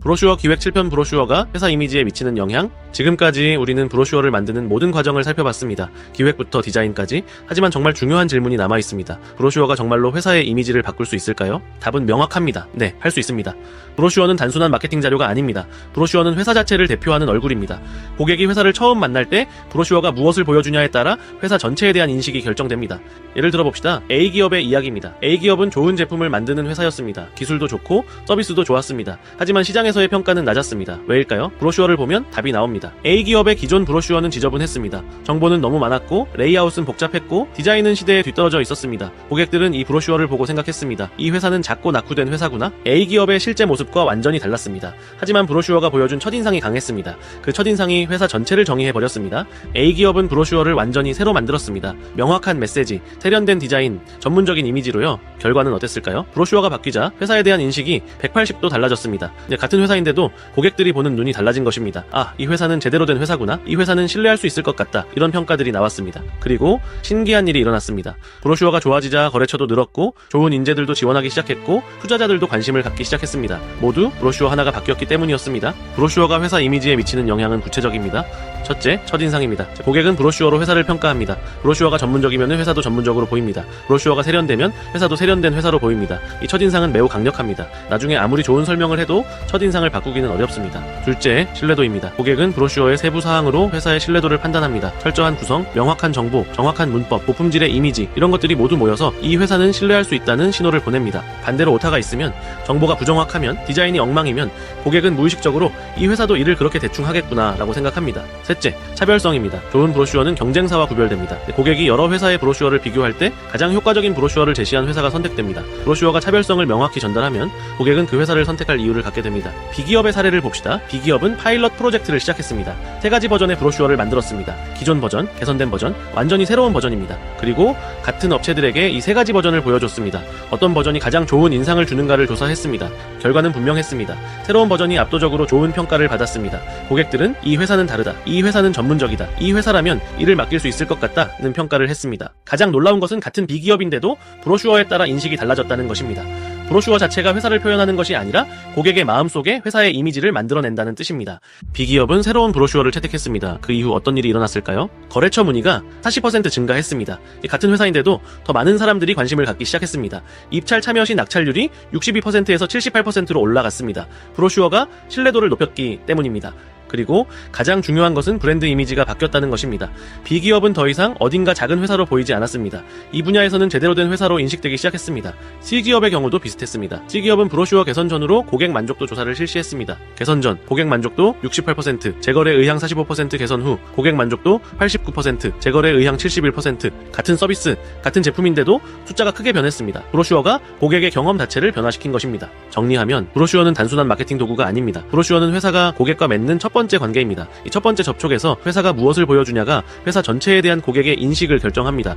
브로슈어 기획 7편 브로슈어가 회사 이미지에 미치는 영향. 지금까지 우리는 브로슈어를 만드는 모든 과정을 살펴봤습니다. 기획부터 디자인까지. 하지만 정말 중요한 질문이 남아 있습니다. 브로슈어가 정말로 회사의 이미지를 바꿀 수 있을까요? 답은 명확합니다. 네, 할 수 있습니다. 브로슈어는 단순한 마케팅 자료가 아닙니다. 브로슈어는 회사 자체를 대표하는 얼굴입니다. 고객이 회사를 처음 만날 때 브로슈어가 무엇을 보여주냐에 따라 회사 전체에 대한 인식이 결정됩니다. 예를 들어봅시다. A기업의 이야기입니다. A기업은 좋은 제품을 만드는 회사였습니다. 기술도 좋고 서비스도 좋았습니다. 하지만 시장에서의 평가는 낮았습니다. 왜일까요? 브로슈어를 보면 답이 나옵니다. A기업의 기존 브로슈어는 지저분했습니다. 정보는 너무 많았고 레이아웃은 복잡했고 디자인은 시대에 뒤떨어져 있었습니다. 고객들은 이 브로슈어를 보고 생각했습니다. 이 회사는 작고 낙후된 회사구나. A기업의 실제 모습과 완전히 달랐습니다. 하지만 브로슈어가 보여준 첫인상이 강했습니다. 그 첫인상이 회사 전체를 정의해버렸습니다. A기업은 브로슈어를 완전히 새로 만들었습니다. 명확한 메시지, 세련된 디자인, 전문적인 이미지로요. 결과는 어땠을까요? 브로슈어가 바뀌자 회사에 대한 인식이 180도 달라졌습니다. 같은 회사인데도 고객들이 보는 눈이 달라진 것입니다. 아, 이 회사는 제대로 된 회사구나. 이 회사는 신뢰할 수 있을 것 같다. 이런 평가들이 나왔습니다. 그리고 신기한 일이 일어났습니다. 브로슈어가 좋아지자 거래처도 늘었고 좋은 인재들도 지원하기 시작했고 투자자들도 관심을 갖기 시작했습니다. 모두 브로슈어 하나가 바뀌었기 때문이었습니다. 브로슈어가 회사 이미지에 미치는 영향은 구체적입니다. 첫째, 첫인상입니다. 고객은 브로슈어로 회사를 평가합니다. 브로슈어가 전문적이면 회사도 전문적으로 보입니다. 브로슈어가 세련되면 회사도 세련된 회사로 보입니다. 이 첫인상은 매우 강력합니다. 나중에 아무리 좋은 설명을 해도 첫인상을 바꾸기는 어렵습니다. 둘째, 신뢰도입니다. 고객은 브로슈어의 세부 사항으로 회사의 신뢰도를 판단합니다. 철저한 구성, 명확한 정보, 정확한 문법, 고품질의 이미지 이런 것들이 모두 모여서 이 회사는 신뢰할 수 있다는 신호를 보냅니다. 반대로 오타가 있으면, 정보가 부정확하면, 디자인이 엉망이면 고객은 무의식적으로 이 회사도 일을 그렇게 대충 하겠구나 라고 생각합니다. 셋째, 차별성입니다. 좋은 브로슈어는 경쟁사와 구별됩니다. 고객이 여러 회사의 브로슈어를 비교할 때 가장 효과적인 브로슈어를 제시한 회사가 선택됩니다. 브로슈어가 차별성을 명확히 전달하면 고객은 그 회사를 선택할 이유를 갖게 됩니다. B기업의 사례를 봅시다. B기업은 파일럿 프로젝트를 시작했습니다. 3가지 버전의 브로슈어를 만들었습니다. 기존 버전, 개선된 버전, 완전히 새로운 버전입니다. 그리고 같은 업체들에게 이 3가지 버전을 보여줬습니다. 어떤 버전이 가장 좋은 인상을 주는가를 조사했습니다. 결과는 분명했습니다. 새로운 버전이 압도적으로 좋은 평가를 받았습니다. 고객들은 이 회사는 다르다. 이 회사는 전문적이다. 이 회사라면 일을 맡길 수 있을 것 같다는 평가를 했습니다. 가장 놀라운 것은 같은 B기업인데도 브로슈어에 따라 인식이 달라졌다는 것입니다. 브로슈어 자체가 회사를 표현하는 것이 아니라 고객의 마음속에 회사의 이미지를 만들어낸다는 뜻입니다. B기업은 새로운 브로슈어를 채택했습니다. 그 이후 어떤 일이 일어났을까요? 거래처 문의가 40% 증가했습니다. 같은 회사인데도 더 많은 사람들이 관심을 갖기 시작했습니다. 입찰 참여 시 낙찰률이 62%에서 78%로 올라갔습니다. 브로슈어가 신뢰도를 높였기 때문입니다. 그리고 가장 중요한 것은 브랜드 이미지가 바뀌었다는 것입니다. B기업은 더 이상 어딘가 작은 회사로 보이지 않았습니다. 이 분야에서는 제대로 된 회사로 인식되기 시작했습니다. C기업의 경우도 비슷했습니다. C기업은 브로슈어 개선 전으로 고객 만족도 조사를 실시했습니다. 개선 전 고객 만족도 68%, 재거래 의향 45% 개선 후 고객 만족도 89%, 재거래 의향 71%. 같은 서비스, 같은 제품인데도 숫자가 크게 변했습니다. 브로슈어가 고객의 경험 자체를 변화시킨 것입니다. 정리하면 브로슈어는 단순한 마케팅 도구가 아닙니다. 브로슈어는 회사가 고객과 맺는 첫 번째 관계입니다. 이 첫 번째 접촉에서 회사가 무엇을 보여주냐가 회사 전체에 대한 고객의 인식을 결정합니다.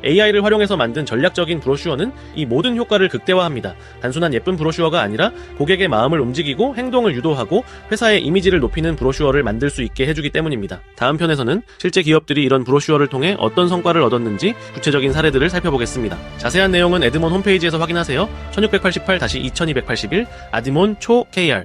AI를 활용해서 만든 전략적인 브로슈어는 이 모든 효과를 극대화합니다. 단순한 예쁜 브로슈어가 아니라 고객의 마음을 움직이고 행동을 유도하고 회사의 이미지를 높이는 브로슈어를 만들 수 있게 해주기 때문입니다. 다음 편에서는 실제 기업들이 이런 브로슈어를 통해 어떤 성과를 얻었는지 구체적인 사례들을 살펴보겠습니다. 자세한 내용은 에드몬 홈페이지에서 확인하세요. 1688-2281 아드몬 초 KR